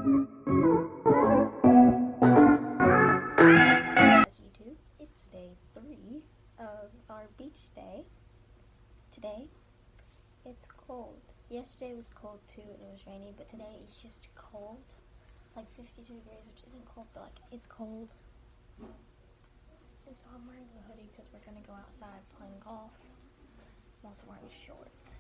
YouTube, it's day 3 of our beach day. Today, it's cold. Yesterday was cold too and it was rainy, but today it's just cold. Like 52 degrees, which isn't cold, but like it's cold. And so I'm wearing a hoodie because we're going to go outside playing golf. I'm also wearing shorts.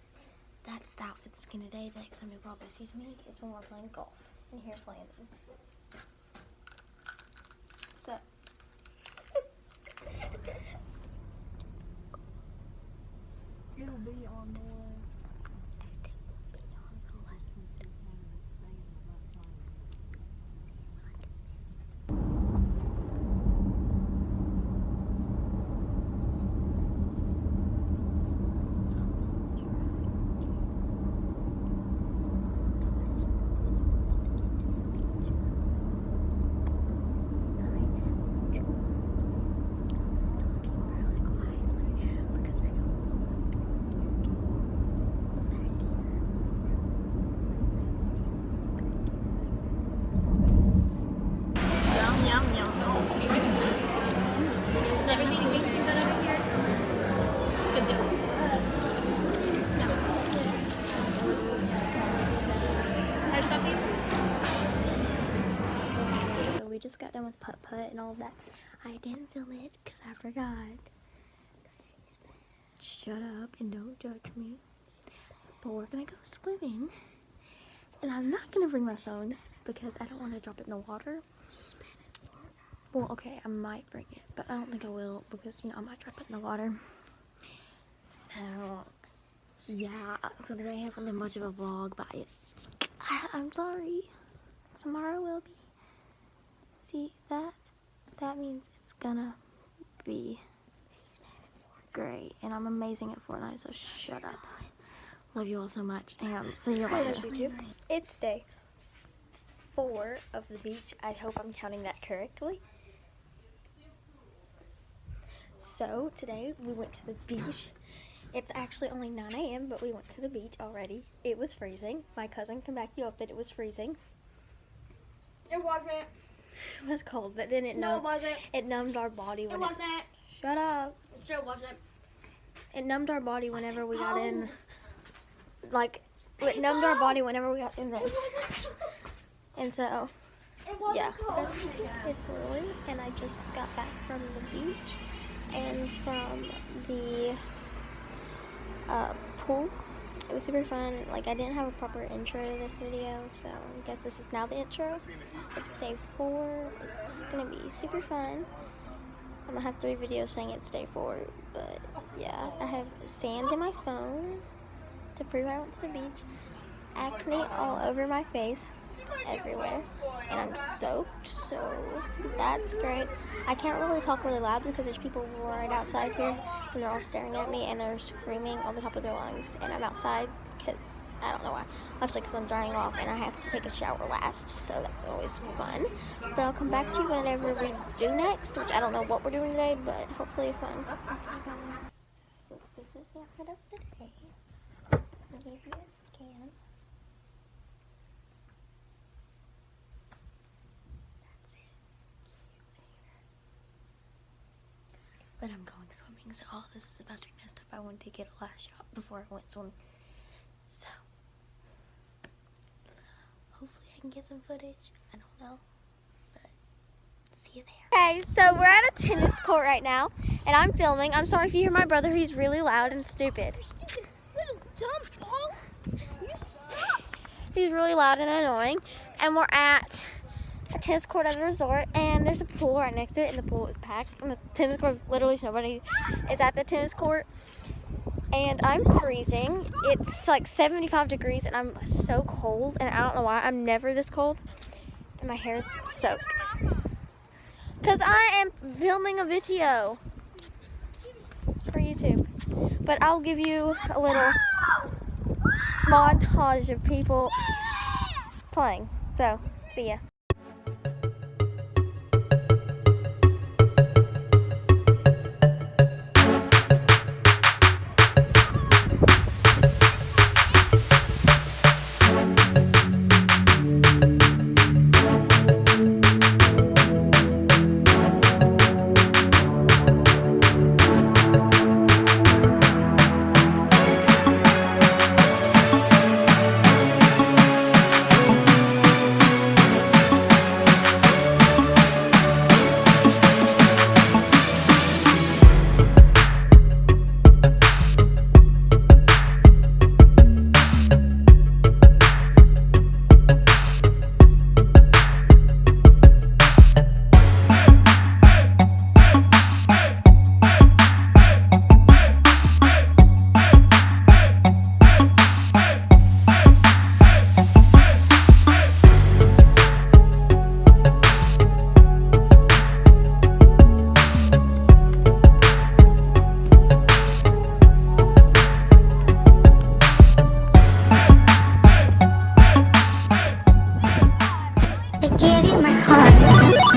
That's the outfit that's going to today. The next time you probably see me is when we're playing golf. And here's Landon. So, it'll be on the way. we just got done with putt-putt and all of that. I didn't film it because I forgot. Shut up and don't judge me. But we're gonna go swimming. And I'm not gonna bring my phone because I don't want to drop it in the water. Well, okay, I might bring it, but I don't think I will because, you know, I might drop it in the water. So, yeah, so today hasn't been much of a vlog, but I'm sorry. Tomorrow will be. See that? That means it's gonna be great. And I'm amazing at Fortnite, so shut up. Love you all so much, and see you later. YouTube. It's day 4 of the beach. I hope I'm counting that correctly. So today we went to the beach. It's actually only 9 a.m. but we went to the beach already. It was freezing. My cousin can back you up that it was freezing. It wasn't. It was cold, but then it numbed. No, it wasn't. It numbed our body. It wasn't. Shut up. It sure wasn't. It numbed our body whenever we got in. Like, it numbed our body whenever we got in there. And so, yeah, that's it's Lily, and I just got back from the beach and from the pool. It was super fun. Like, I didn't have a proper intro to this video, so I guess this is now the intro. It's day 4. It's gonna be super fun. I'm gonna have 3 videos saying it's day 4, but yeah, I have sand in my phone to prove I went to the beach, acne all over my face, everywhere, and I'm soaked, so that's great. I can't really talk really loud because there's people right outside here, and they're all staring at me, and they're screaming on the top of their lungs, and I'm outside because, I don't know why, actually because I'm drying off, and I have to take a shower last, so that's always fun. But I'll come back to you whenever we do next, which I don't know what we're doing today, but hopefully fun. So, this is the outfit of the day. I'll give you a scan. That's it. But I'm going swimming, so all this is about to be messed up. I wanted to get a last shot before I went swimming. So, hopefully I can get some footage. I don't know. But, see you there. Okay, so we're at a tennis court right now, and I'm filming. I'm sorry if you hear my brother. He's really loud and stupid. Dumb ball. You suck. He's really loud and annoying. And we're at a tennis court at a resort, and there's a pool right next to it, and the pool is packed. And the tennis court, literally nobody is at the tennis court. And I'm freezing. It's like 75 degrees, and I'm so cold, and I don't know why. I'm never this cold, and my hair's soaked. Because I am filming a video for YouTube. But I'll give you a little montage of people playing. So, see ya. give you my heart.